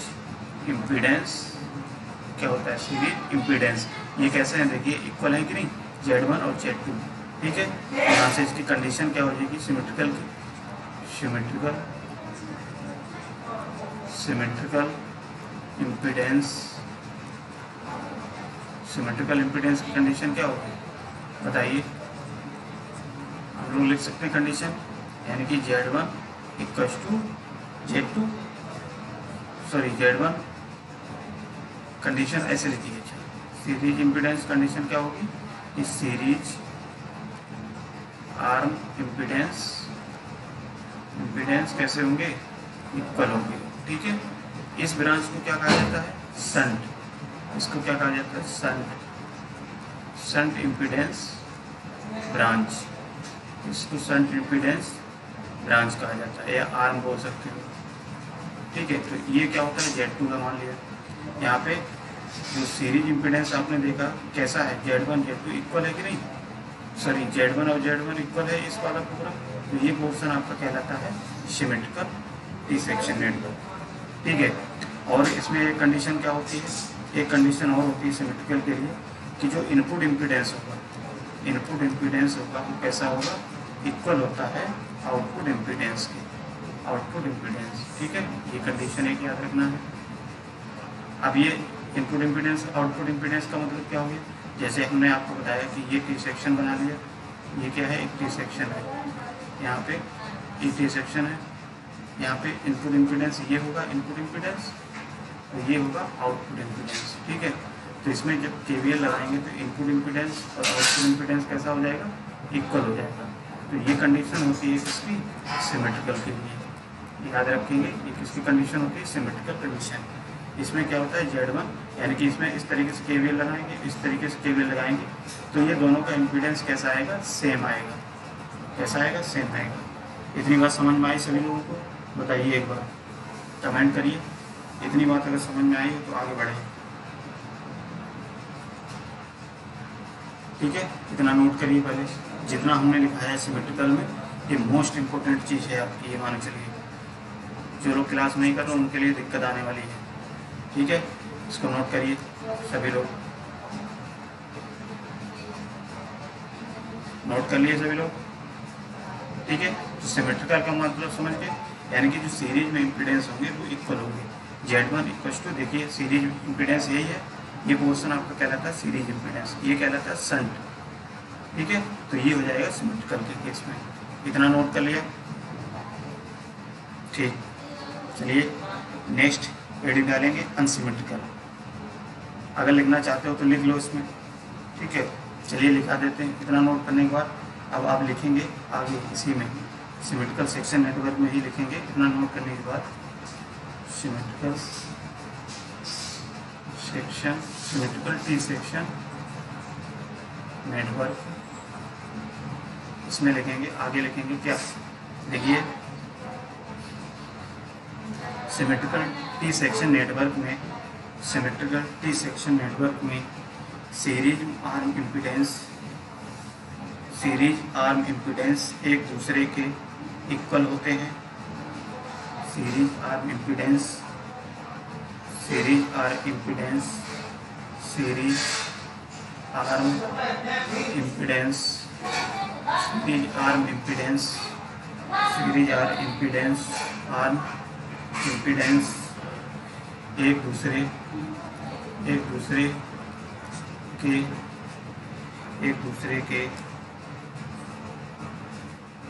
S1: इम्पीडेंस। क्या होता है, सीरीज इम्पीडेंस। ये कैसे हैं, देखिए इक्वल है कि नहीं, Z1 और Z2, ठीक है। यहाँ से इसकी कंडीशन क्या हो जाएगी, सिमेट्रिकल इम्पीडेंस की कंडीशन क्या होगी, बताइए। हम लोग लिख सकते हैं कंडीशन, यानी कि Z1 equals to Z2, Z1 condition ऐसे लिखिए। सीरीज इम्पीडेंस कंडीशन क्या होगी, कि सीरीज आर्म इम्पीडेंस कैसे होंगे, इक्वल होंगे, ठीक है। इस ब्रांच को क्या कहा जाता है, शंट। इसको क्या कहा जाता है, शंट इम्पीडेंस ब्रांच। इसको शंट इम्पीडेंस ब्रांच कहा जाता है, या आर्म बोल सकते हो, ठीक है। तो ये क्या होता है, Z2 का मान लिया। यहाँ पे जो सीरीज इम्पीडेंस आपने देखा कैसा है, Z1 Z2 इक्वल है कि नहीं, Z1 और Z1 इक्वल है इस वाला पूरा, तो ये पोर्शन आपका कहलाता है सिमेट्रिकल टी सेक्शन नेटवर्क, ठीक है। और इसमें एक कंडीशन क्या होती है, एक कंडीशन और होती है सिमेट्रिकल के लिए, कि जो इनपुट इम्पीडेंस होगा वो कैसा होगा, इक्वल होता है आउटपुट इम्पीडेंस के, ठीक है। ये कंडीशन एक याद रखना है। अब ये इनपुट इम्पीडेंस आउटपुट इम्पीडेंस का मतलब क्या हो गया, जैसे हमने आपको बताया कि ये टी सेक्शन बना लिया, ये क्या है, एक टी सेक्शन है, यहाँ पे एक टी सेक्शन है, यहाँ पे इनपुट इम्पीडेंस ये होगा इनपुट इम्पीडेंस, और ये होगा आउटपुट इम्पीडेंस, ठीक है। तो इसमें जब KVL लगाएंगे तो इनपुट इम्पीडेंस और आउटपुट इम्पीडेंस कैसा हो जाएगा, इक्वल हो जाएगा। तो ये कंडीशन होती है किसकी, सिमेट्रिकल के लिए, याद रखेंगे। ये किसकी कंडीशन होती है, सिमेट्रिकल कंडीशन। इसमें क्या होता है, Z1, यानी कि इसमें इस तरीके से KVL लगाएंगे, इस तरीके से KVL लगाएंगे, तो ये दोनों का इम्पीडेंस कैसा आएगा, सेम आएगा। कैसा आएगा, सेम आएगा। इतनी बात समझ में आई सभी लोगों को, बताइए एक बार, कमेंट करिए। इतनी बात अगर समझ में आई तो आगे बढ़े, ठीक है। इतना नोट करिए पहले, जितना हमने लिखा है सिमेट्रिकल में, ये मोस्ट इम्पोर्टेंट चीज़ है आपकी, ये मान चलिए। जो लोग क्लास नहीं कर रहे उनके लिए दिक्कत आने वाली है, ठीक है। इसको नोट करिए सभी लोग, नोट कर लिए सभी लोग, ठीक है। तो सिमेट्रिकल का मतलब समझ गए, यानी कि जो सीरीज में इम्पीडेंस होंगे वो इक्वल होंगे। Z1 इक्वल्स टू, देखिए सीरीज इम्पीडेंस यही है, ये पोर्शन आपका कहलाता है सीरीज इम्पीडेंस, ये कहलाता है शंट, ठीक है। तो ये हो जाएगा सिमेट्रिकल के केस में। इतना नोट कर लिया, ठीक। चलिए नेक्स्ट हेडिंग डालेंगे अनसिमेट्रिकल। अगर लिखना चाहते हो तो लिख लो इसमें, ठीक है। चलिए लिखा देते हैं। इतना नोट करने के बाद अब आप लिखेंगे आगे इसी में सिमेट्रिकल सेक्शन नेटवर्क में ही लिखेंगे। इतना नोट करने के बाद symmetrical section, symmetrical T section network, इसमें लिखेंगे। आगे लिखेंगे क्या, देखिए सिमेट्रिकल टी सेक्शन नेटवर्क में, सिमेट्रिकल टी सेक्शन नेटवर्क में series arm impedance, series arm impedance एक दूसरे के इक्वल होते हैं। Series arm impedance, series arm impedance, series arm impedance, series arm impedance, series arm impedance, arm impedance एक दूसरे के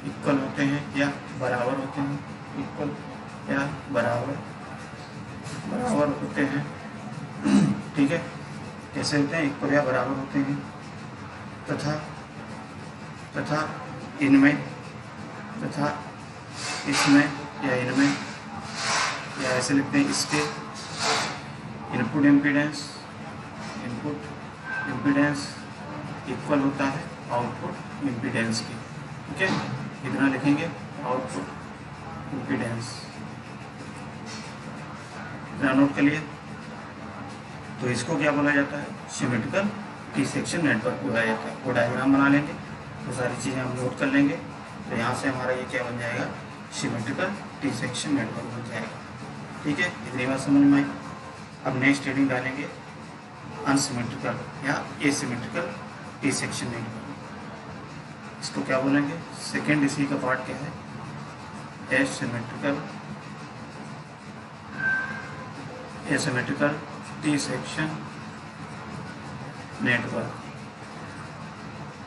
S1: इक्वल होते हैं या बराबर होते हैं, इक्वल या बराबर होते हैं। ठीक है, कैसे होते हैं, इक्वल या बराबर होते हैं। तथा इनमें, तथा इसमें या इनमें, या ऐसे लिखते हैं इसके इनपुट इम्पीडेंस इक्वल होता है आउटपुट इम्पीडेंस की। ठीक है, इतना लिखेंगे आउटपुट इम्पीडेंस। इतना नोट कर लिए। तो इसको क्या बोला जाता है, सिमेट्रिकल टी सेक्शन नेटवर्क बोला जाता है। वो डायग्राम बना लेंगे तो सारी चीज़ें हम नोट कर लेंगे। तो यहाँ से हमारा ये क्या बन जाएगा, सिमेट्रिकल टी सेक्शन नेटवर्क बन जाएगा। ठीक है, इतनी बात समझ में आई। अब नेक्स्ट हेडिंग डालेंगे अनसिमेट्रिकल या एसिमेट्रिकल टी सेक्शन नेटवर्क। इसको क्या बोलेंगे, सेकेंड इसी का पार्ट क्या है, एसिमेट्रिकल टी सेक्शन नेटवर्क।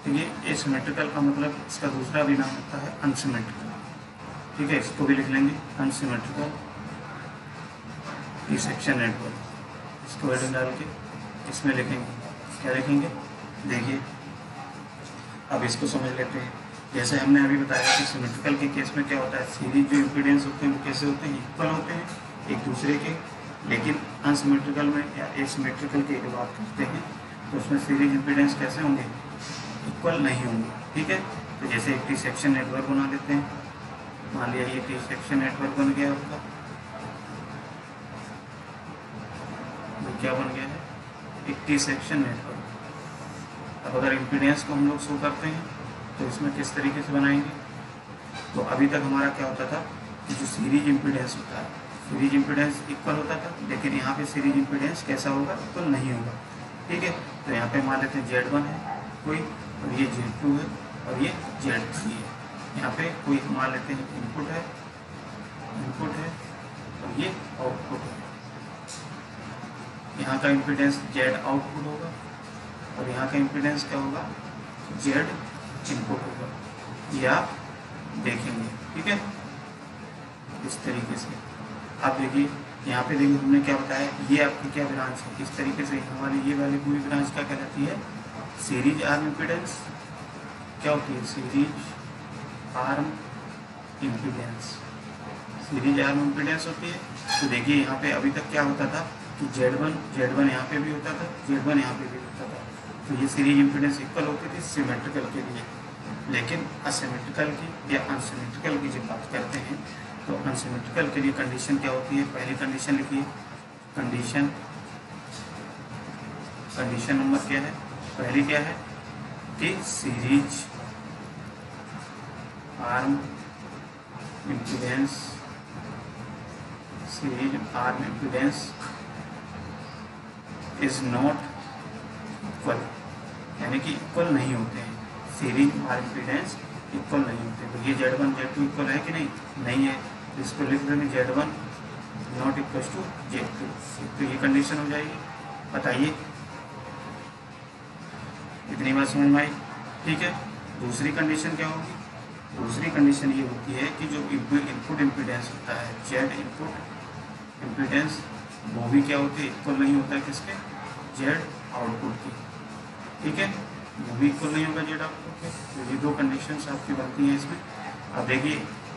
S1: ठीक है, एसिमेट्रिकल का मतलब इसका दूसरा भी नाम होता है अनसिमेट्रिकल। ठीक है, इसको भी लिख लेंगे अनसिमेट्रिकल टी सेक्शन नेटवर्क। इसको हेडिंग डाल के इसमें लिखेंगे, क्या लिखेंगे, देखिए अब इसको समझ लेते हैं। जैसे हमने अभी बताया कि सिमेट्रिकल के केस में क्या होता है, सीरीज जो इम्पीडेंस होते हैं वो कैसे होते हैं, इक्वल होते हैं एक दूसरे के। लेकिन अनसिमेट्रिकल में या एसिमेट्रिकल की जो बात करते हैं तो उसमें सीरीज इम्पीडेंस कैसे होंगे, इक्वल नहीं होंगे। ठीक है, तो जैसे एक टी सेक्शन नेटवर्क बना देते हैं। मान लिया ये टी सेक्शन नेटवर्क बन गया आपका, क्या बन गया है, एक टी सेक्शन नेटवर्क। अब अगर इम्पीडेंस को हम लोग शो करते हैं तो इसमें किस तरीके से बनाएंगे, तो अभी तक हमारा क्या होता था कि जो सीरीज इम्पीडेंस होता है, सीरीज इम्पीडेंस इक्वल होता था, लेकिन यहाँ पे सीरीज इम्पीडेंस कैसा होगा, इक्वल नहीं होगा। ठीक है, तो यहाँ पे मान लेते हैं Z1 है कोई, और ये Z2 है और ये Z3 है। यहाँ पे कोई मान लेते हैं इनपुट है और ये आउटपुट है। यहाँ का इम्पीडेंस Z आउटपुट होगा और यहाँ का इम्पीडेंस क्या होगा, Z इनपुट होगा। ये आप देखेंगे। ठीक है, इस तरीके से आप देखिए। यहाँ पे देखिए हमने क्या बताया, ये आपकी क्या ब्रांच है, इस तरीके से हमारी ये वाली पूरी ब्रांच क्या कहलाती है, सीरीज आर्म इम्पीडेंस। क्या होती है, series arm impedance, series arm impedance होती है। तो देखिए यहाँ पे अभी तक क्या होता था कि Z1 यहाँ पे भी होता था, Z1 यहाँ पे भी होता था। तो ये सीरीज इम्पीडेंस इक्वल होती थी सिमेट्रिकल के लिए। लेकिन असिमेट्रिकल की या अनसिमेट्रिकल की जब बात करते हैं तो अनसिमेट्रिकल के लिए कंडीशन क्या होती है, पहली कंडीशन लिखिए, कंडीशन नंबर क्या है, पहली क्या है कि series arm impedance, series arm impedance is not equal, यानी कि इक्वल नहीं होते हैं, सीरीज आर्म इम्पीडेंस इक्वल नहीं होते। तो ये Z1 Z2 इक्वल है कि नहीं है, तो इसको लिख देंगे Z1 not equal to Z2। तो ये कंडीशन हो जाएगी। बताइए, इतनी बात समझ में आई। ठीक है, दूसरी कंडीशन क्या होगी, दूसरी कंडीशन ये होती है कि जो इनपुट इम्पीडेंस होता है, Z इनपुट इम्पीडेंस, वो भी क्या होती है, इक्वल नहीं होता है किसके, Z आउटपुट की। ठीक है, वो भी इक्वल नहीं होगा जेड आउटपुट के। तो ये दो कंडीशंस आपकी बनती हैं इसमें। अब देखिए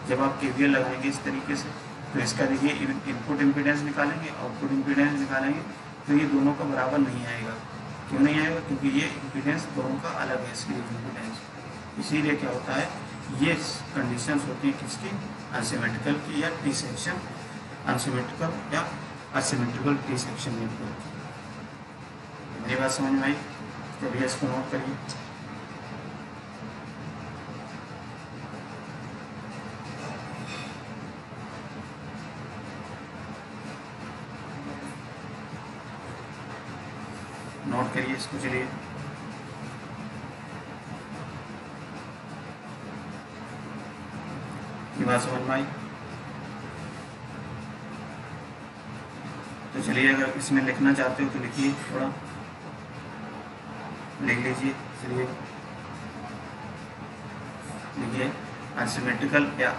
S1: जब आप केवीएल लगाएंगे इस तरीके से, तो इसका देखिए इनपुट इम्पीडेंस निकालेंगे, आउटपुट इम्पीडेंस निकालेंगे, तो ये दोनों का बराबर नहीं आएगा। क्यों नहीं आएगा? क्योंकि ये इम्पीडेंस दोनों का अलग है, सीरीज इम्पीडेंस। इसीलिए क्या होता है, ये कंडीशंस होती है किसकी, अनसिमेट्रिकल की या टी सेक्शन अनसिमेट्रिकल या असिमेट्रिकल टी सेक्शन नेटवर्क की। मेरी बात समझ में आई? चलिए इसको नोट करिए। नोट करिए इसको। चलिए ये बात समझ में आई? तो चलिए अगर इसमें लिखना चाहते हो तो लिखिए, थोड़ा लिख लीजिए। चलिए लिखिए, अनसिमेट्रिकल या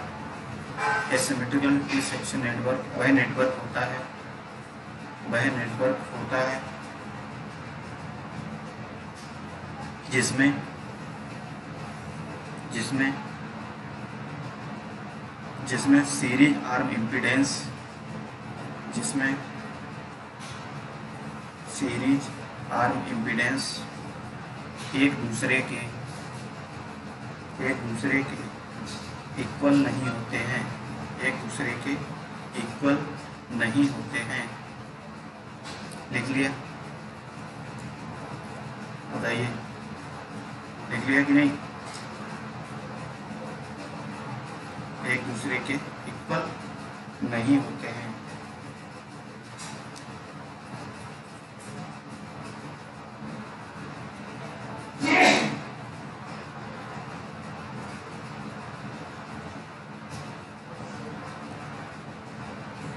S1: एसिमेट्रिकल टी सेक्शन नेटवर्क वह नेटवर्क होता है, वह नेटवर्क होता है जिसमें जिसमें जिसमें सीरीज आर्म इम्पीडेंस जिसमें सीरीज आर्म इम्पीडेंस एक दूसरे के इक्वल नहीं होते हैं, एक दूसरे के इक्वल नहीं होते हैं। लिख लिया? बताइए, लिख लिया कि नहीं? एक दूसरे के इक्वल नहीं होते हैं।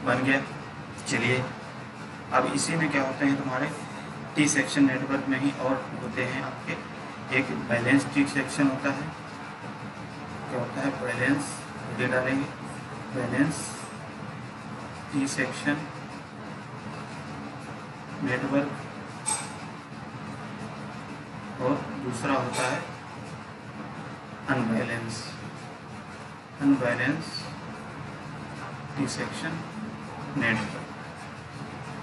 S1: बन गया? चलिए अब इसी में क्या होते हैं तुम्हारे टी सेक्शन नेटवर्क में ही और होते हैं आपके, एक बैलेंस टी सेक्शन होता है। क्या होता है? बैलेंस, ये डालेंगे बैलेंस टी सेक्शन नेटवर्क, और दूसरा होता है unbalance T section network,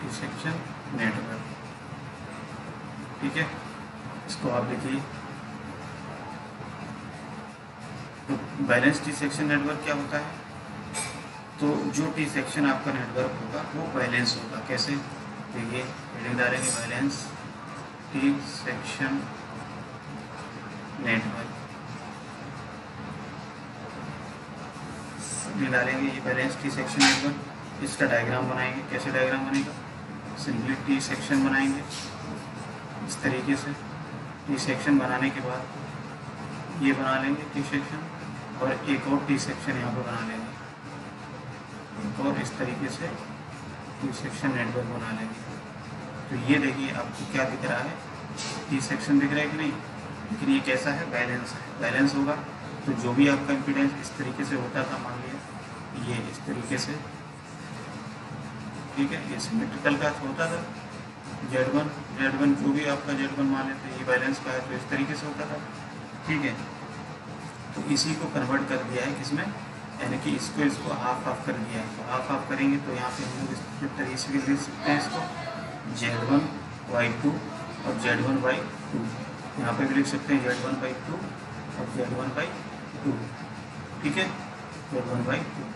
S1: T section network. ठीक है, इसको आप देखिए। तो बैलेंस टी सेक्शन नेटवर्क क्या होता है? तो जो टी सेक्शन आपका नेटवर्क होगा वो बैलेंस होगा। कैसे? देखिए हेडिंग डालेंगे, बैलेंस टी सेक्शन नेटवर्क डालेंगे, ये बैलेंस टी सेक्शन नेटवर्क। इसका डायग्राम बनाएंगे। कैसे डायग्राम बनेगा? सिंपली टी सेक्शन बनाएंगे इस तरीके से। टी सेक्शन बनाने के बाद ये बना लेंगे टी सेक्शन, और एक और टी सेक्शन यहाँ पर बना लेंगे, और इस तरीके से टी सेक्शन नेटवर्क बना लेंगे। तो ये देखिए आपको क्या दिख रहा है, टी सेक्शन दिख रहा है कि नहीं? लेकिन ये कैसा है? बैलेंस है। बैलेंस होगा तो जो भी आपका इम्पीडेंस इस तरीके से होता था, मान लिया ये इस तरीके से, ठीक है, ये सिमेट्रिकल का होता था। Z1 जो भी आपका Z1 मान लेते, ये बैलेंस का है तो इस तरीके से होता था। ठीक है, तो इसी को कन्वर्ट कर दिया है किसमें, यानी कि इसको हाफ कर दिया है। तो हाफ करेंगे तो यहाँ पे हम लोग इस तरीके से लिख सकते हैं इसको Z1/2 और Z1/2। यहाँ पे भी लिख सकते हैं Z1/2 और Z1/2। ठीक है, Z1/2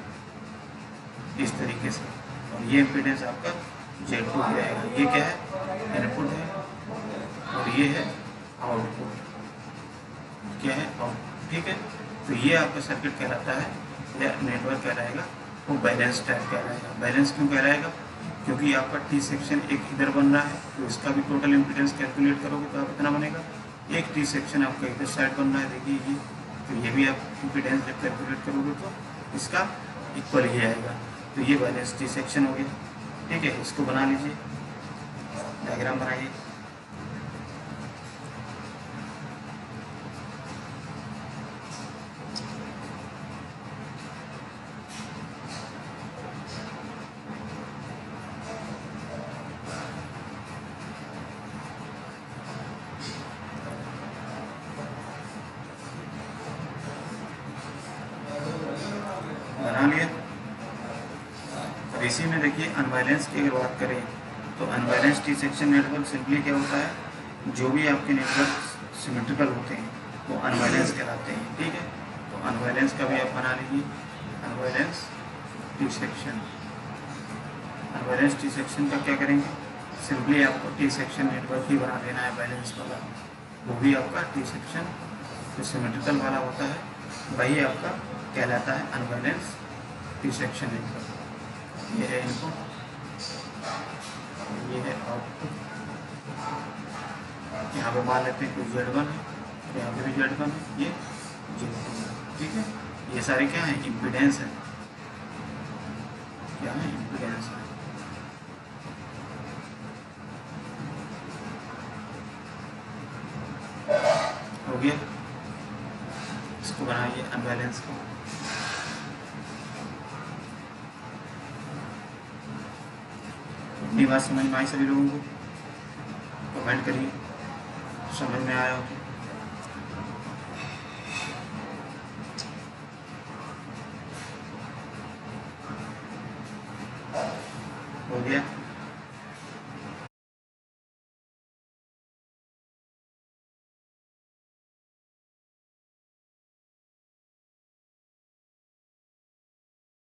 S1: इस तरीके से। और ये इम्पीडेंस आपका Z2 रहेगा। ये क्या है? इनपुट है, और ये है आउटपुट। क्या है? आउटपुट। ठीक है, तो ये आपका सर्किट कहलाता है या नेटवर्क कहलाएगा, वो बैलेंस टाइप कहलाएगा। बैलेंस क्यों कहलाएगा? क्योंकि आपका टी सेक्शन एक इधर बन रहा है, तो इसका भी टोटल इम्पीडेंस कैलकुलेट करोगे तो आप इतना बनेगा। एक टी सेक्शन आपका इधर साइड बन रहा है, देखिए ये, तो ये भी आप इम्पीडेंस जब कैलकुलेट करोगे तो इसका इक्वल ही आएगा। तो ये बैलेंस टी सेक्शन हो गया। ठीक है, इसको बना लीजिए, डायग्राम बनाइए। इसी में देखिए अनबैलेंस की अगर बात करें तो unbalance T section network simply क्या होता है, जो भी आपके नेटवर्क सिमेट्रिकल होते हैं वो अनबैलेंस कहलाते हैं। ठीक है, तो अनबैलेंस का भी आप बना लीजिए, unbalance T section. Unbalance T section का क्या करेंगे, सिंपली आपको टी सेक्शन नेटवर्क ही बना देना है बैलेंस वाला, वो भी आपका टी सेक्शन जो सिमेट्रिकल वाला होता है वही आपका कहलाता है अनबैलेंस टी सेक्शन नेटवर्क। ये है इनपुट, ये है आउटपुट। यहाँ पे मान लेते हैं कि Z1 है, यहाँ पे भी Z1 है, ये Z2 है। ठीक है, ये सारे क्या है, इम्पीडेंस है, क्या है, इम्पीडेंस है। हो गया, इसको बनाइए अनबैलेंस को। अपनी बात समझ में आई सभी लोगों को? कमेंट करिए समझ में आया हो तो।